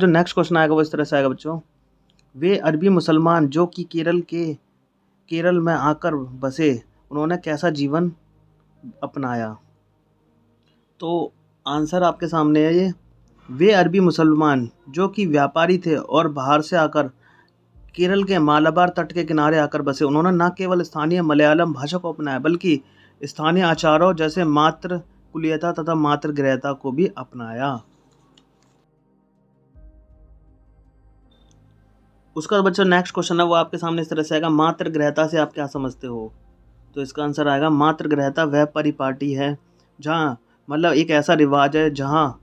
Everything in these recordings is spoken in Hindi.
जो नेक्स्ट क्वेश्चन आएगा वो इस तरह से आएगा बच्चों, वे अरबी मुसलमान जो कि केरल में आकर बसे, उन्होंने कैसा जीवन अपनाया? तो आंसर आपके सामने है ये, वे अरबी मुसलमान जो कि व्यापारी थे और बाहर से आकर केरल के मालाबार तट के किनारे आकर बसे, उन्होंने न केवल स्थानीय मलयालम भाषा को अपनाया बल्कि स्थानीय आचारों जैसे मातृ कुलीयता तथा मातृगृहता को भी अपनाया। उसका बच्चों नेक्स्ट क्वेश्चन है वो आपके सामने इस तरह से आएगा, मातृगृहता से आप क्या समझते हो? तो इसका आंसर आएगा, मातृगृहता वह परिपाटी है जहाँ मतलब एक ऐसा रिवाज है जहाँ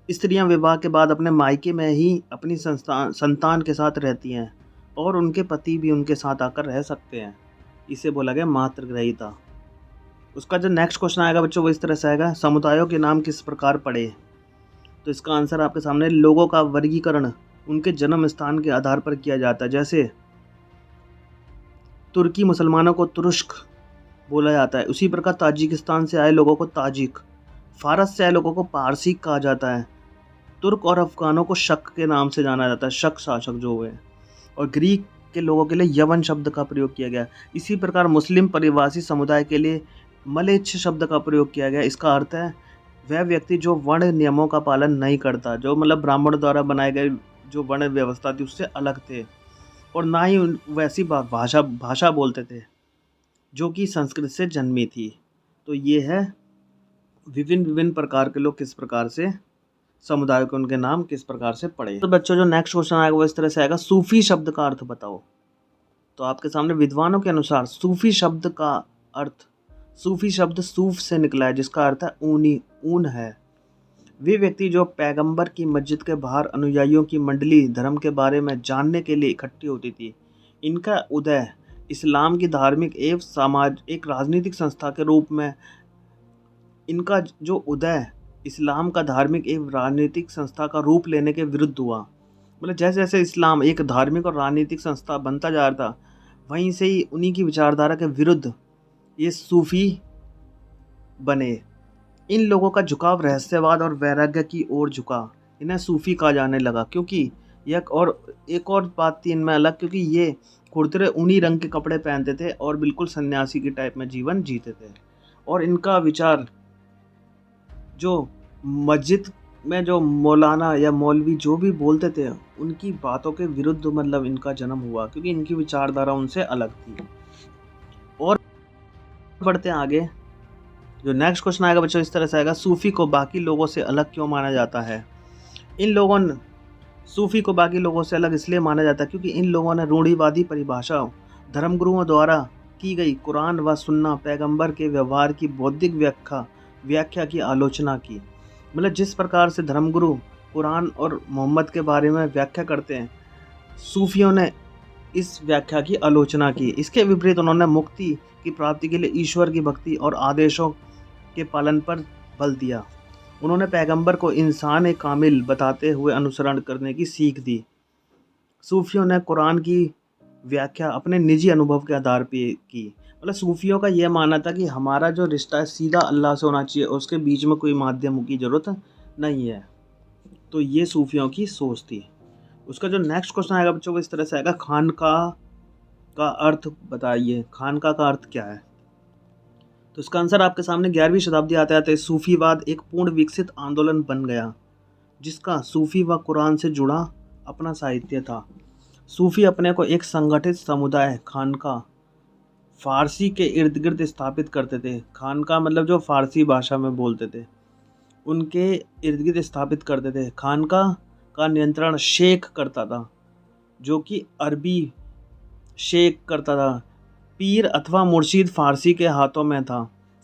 स्त्रियां विवाह के बाद अपने मायके में ही अपनी संतान के साथ रहती हैं और उनके पति भी उनके साथ आकर रह सकते हैं। इसे बोला गया मातृगृहिता। उसका जो नेक्स्ट क्वेश्चन आएगा बच्चों वो इस तरह से आएगा, समुदायों के नाम किस प्रकार पड़े? तो इसका आंसर आपके सामने, लोगों का वर्गीकरण उनके जन्म स्थान के आधार पर किया जाता है। जैसे तुर्की मुसलमानों को तुरुष्क बोला जाता है, उसी प्रकार ताजिकिस्तान से आए लोगों को ताजिक, फारस से आए लोगों को पारसी कहा जाता है, तुर्क और अफगानों को शक के नाम से जाना जाता है, शक शासक जो हुए, और ग्रीक के लोगों के लिए यवन शब्द का प्रयोग किया गया। इसी प्रकार मुस्लिम परिवासी समुदाय के लिए मलेच्छ शब्द का प्रयोग किया गया। इसका अर्थ है वह व्यक्ति जो वर्ण नियमों का पालन नहीं करता, जो मतलब ब्राह्मण द्वारा बनाए गए जो वर्ण व्यवस्था थी उससे अलग थे, और ना ही वैसी भाषा बोलते थे जो कि संस्कृत से जन्मी थी। तो ये है विभिन्न प्रकार के लोग किस प्रकार से समुदाय के उनके नाम किस प्रकार से पड़े। तो बच्चों जो नेक्स्ट क्वेश्चन आएगा वो इस तरह से आएगा, सूफी शब्द का अर्थ बताओ। तो आपके सामने विद्वानों के अनुसार सूफी शब्द का अर्थ, सूफी शब्द सूफ से निकला है जिसका अर्थ है ऊन है। वे व्यक्ति जो पैगंबर की मस्जिद के बाहर अनुयायियों की मंडली धर्म के बारे में जानने के लिए इकट्ठी होती थी। इनका उदय इस्लाम की धार्मिक एवं एक राजनीतिक संस्था के रूप में, इनका जो उदय इस्लाम का धार्मिक एवं राजनीतिक संस्था का रूप लेने के विरुद्ध हुआ। मतलब जैसे जैसे इस्लाम एक धार्मिक और राजनीतिक संस्था बनता जा रहा था, वहीं से ही उन्हीं की विचारधारा के विरुद्ध ये सूफी बने। इन लोगों का झुकाव रहस्यवाद और वैराग्य की ओर झुका, इन्हें सूफी कहा जाने लगा। क्योंकि एक और बात थी इनमें अलग, क्योंकि ये खुरदरे ऊनी रंग के कपड़े पहनते थे और बिल्कुल सन्यासी की टाइप में जीवन जीते थे। और इनका विचार जो मस्जिद में जो मौलाना या मौलवी जो भी बोलते थे उनकी बातों के विरुद्ध मतलब इनका जन्म हुआ, क्योंकि इनकी विचारधारा उनसे अलग थी। और बढ़ते हैं आगे, जो नेक्स्ट क्वेश्चन आएगा बच्चों इस तरह से आएगा, सूफी को बाकी लोगों से अलग क्यों माना जाता है? सूफी को बाकी लोगों से अलग इसलिए माना जाता है क्योंकि इन लोगों ने रूढ़िवादी परिभाषा, धर्मगुरुओं द्वारा की गई कुरान व सुन्ना, पैगंबर के व्यवहार की बौद्धिक व्याख्या की आलोचना की। मतलब जिस प्रकार से धर्मगुरु कुरान और मोहम्मद के बारे में व्याख्या करते हैं, सूफियों ने इस व्याख्या की आलोचना की। इसके विपरीत उन्होंने मुक्ति की प्राप्ति के लिए ईश्वर की भक्ति और आदेशों के पालन पर बल दिया। उन्होंने पैगंबर को इंसान कामिल बताते हुए अनुसरण करने की सीख दी। सूफियों ने कुरान की व्याख्या अपने निजी अनुभव के आधार पर की। मतलब सूफियों का यह मानना था कि हमारा जो रिश्ता है सीधा अल्लाह से होना चाहिए, उसके बीच में कोई माध्यम की ज़रूरत नहीं है। तो ये सूफियों की सोच थी। उसका जो नेक्स्ट क्वेश्चन आएगा बच्चों को इस तरह से आएगा, खानका का अर्थ बताइए। खानका का अर्थ क्या है? तो इसका आंसर आपके सामने 11वीं शताब्दी आते आते सूफीवाद एक पूर्ण विकसित आंदोलन बन गया, जिसका सूफी व कुरान से जुड़ा अपना साहित्य था। सूफी अपने को एक संगठित समुदाय खानका फारसी के इर्द गिर्द स्थापित करते थे। खानका मतलब जो फारसी भाषा में बोलते थे उनके इर्द गिर्द स्थापित करते थे। खानका का नियंत्रण शेख करता था, जो कि अरबी शेख करता था। पीर अथवा मुर्शिद फारसी के हाथों में था।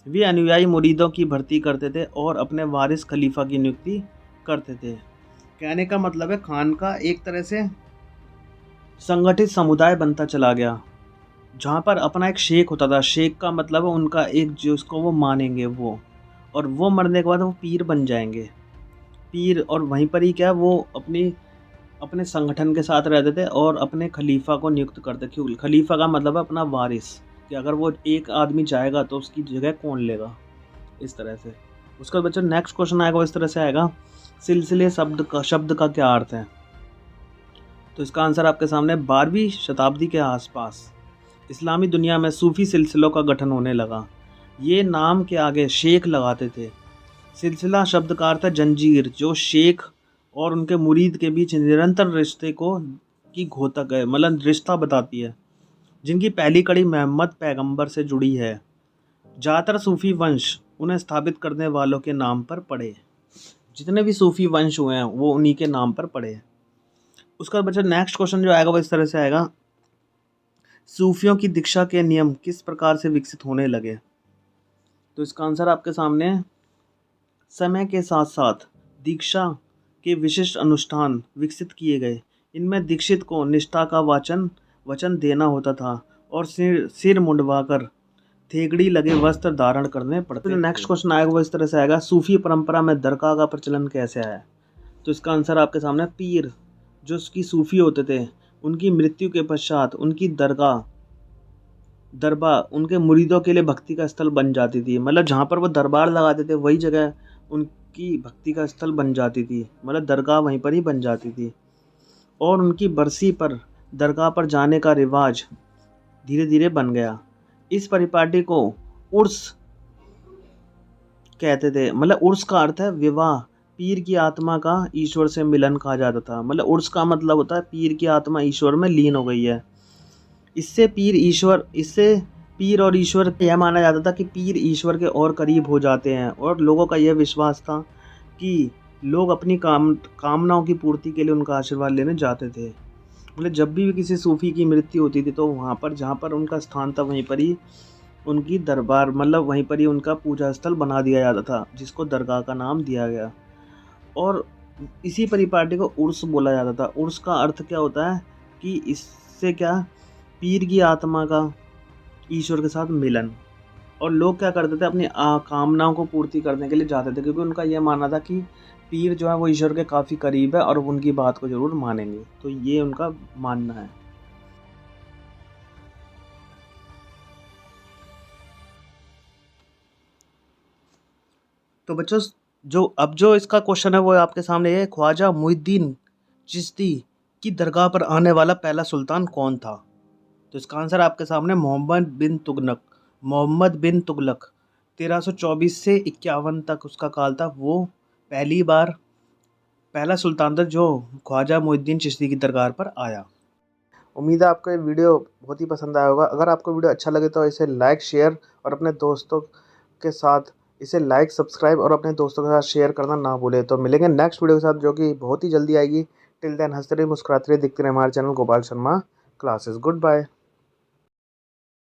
वे अनुयायी मुरीदों की भर्ती करते थे और अपने वारिस खलीफा की नियुक्ति करते थे। कहने का मतलब है खानका एक तरह से संगठित समुदाय बनता चला गया, जहाँ पर अपना एक शेख होता था। शेख का मतलब है उनका एक जिसको वो मानेंगे वो, और वो मरने के बाद वो पीर बन जाएंगे। पीर, और वहीं पर ही क्या वो अपने संगठन के साथ रहते थे और अपने खलीफा को नियुक्त करते। क्यों? खलीफा का मतलब है अपना वारिस, कि अगर वो एक आदमी जाएगा तो उसकी जगह कौन लेगा, इस तरह से। उसका बच्चा नेक्स्ट क्वेश्चन आएगा वो इस तरह से आएगा, सिलसिले शब्द का क्या अर्थ है? तो इसका आंसर आपके सामने 12वीं शताब्दी के आसपास इस्लामी दुनिया में सूफ़ी सिलसिलों का गठन होने लगा। ये नाम के आगे शेख लगाते थे। सिलसिला शब्द का अर्थ है जंजीर, जो शेख और उनके मुरीद के बीच निरंतर रिश्ते को की घोतक है, मतलब रिश्ता बताती है, जिनकी पहली कड़ी मोहम्मद पैगंबर से जुड़ी है। ज़्यादातर सूफ़ी वंश उन्हें स्थापित करने वालों के नाम पर पड़े। जितने भी सूफ़ी वंश हुए हैं वो उन्हीं के नाम पर पड़े हैं। उसका बच्चा नेक्स्ट क्वेश्चन जो आएगा वो इस तरह से आएगा, सूफियों की दीक्षा के नियम किस प्रकार से विकसित होने लगे? तो इसका आंसर आपके सामने, समय के साथ साथ दीक्षा के विशिष्ट अनुष्ठान विकसित किए गए। इनमें दीक्षित को निष्ठा का वचन देना होता था और सिर मुंडवाकर थेगड़ी लगे वस्त्र धारण करने पड़ते थे। नेक्स्ट क्वेश्चन आएगा वो इस तरह से आएगा, सूफी परंपरा में दरगाह का प्रचलन कैसे आया? तो इसका आंसर आपके सामने, पीर जो उसकी सूफी होते थे, उनकी मृत्यु के पश्चात उनकी दरबार उनके मुरीदों के लिए भक्ति का स्थल बन जाती थी। मतलब जहाँ पर वो दरबार लगाते थे वही जगह उनकी भक्ति का स्थल बन जाती थी, मतलब दरगाह वहीं पर ही बन जाती थी। और उनकी बरसी पर दरगाह पर जाने का रिवाज धीरे धीरे बन गया। इस परिपाटी को उर्स कहते थे। मतलब उर्स का अर्थ है विवाह। पीर की आत्मा का ईश्वर से मिलन कहा जाता था। मतलब उर्स का मतलब होता है पीर की आत्मा ईश्वर में लीन हो गई है। इससे पीर और ईश्वर यह माना जाता था कि पीर ईश्वर के और करीब हो जाते हैं, और लोगों का यह विश्वास था कि लोग अपनी कामनाओं की पूर्ति के लिए उनका आशीर्वाद लेने जाते थे। मतलब जब भी किसी सूफी की मृत्यु होती थी तो वहाँ पर जहाँ पर उनका स्थान था वहीं पर ही उनकी दरबार, मतलब वहीं पर ही उनका पूजा स्थल बना दिया जाता था, जिसको दरगाह का नाम दिया गया। और इसी परिपाटी को उर्स बोला जाता था। उर्स का अर्थ क्या होता है कि इससे क्या, पीर की आत्मा का ईश्वर के साथ मिलन। और लोग क्या करते थे, अपनी कामनाओं को पूर्ति करने के लिए जाते थे, क्योंकि उनका यह मानना था कि पीर जो है वो ईश्वर के काफ़ी करीब है और उनकी बात को ज़रूर मानेंगे। तो ये उनका मानना है। तो बच्चों जो इसका क्वेश्चन है वो आपके सामने है, ख्वाजा मुइनुद्दीन चिश्ती की दरगाह पर आने वाला पहला सुल्तान कौन था? तो इसका आंसर आपके सामने, मोहम्मद बिन तुगलक 1324 से 51 तक उसका काल था। वो पहला सुल्तान था जो ख्वाजा मुइनुद्दीन चिश्ती की दरगाह पर आया। उम्मीद है आपको ये वीडियो बहुत ही पसंद आया होगा। अगर आपको वीडियो अच्छा लगे तो इसे लाइक, शेयर और अपने दोस्तों के साथ सब्सक्राइब और अपने दोस्तों के साथ शेयर करना ना भूलें। तो मिलेंगे नेक्स्ट वीडियो के साथ, जो कि बहुत ही जल्दी आएगी। टिल देन हंसते रहिए, मुस्कुराते रहिए, देखते रहिए हमारे channel Gopal Sharma classes. Good bye.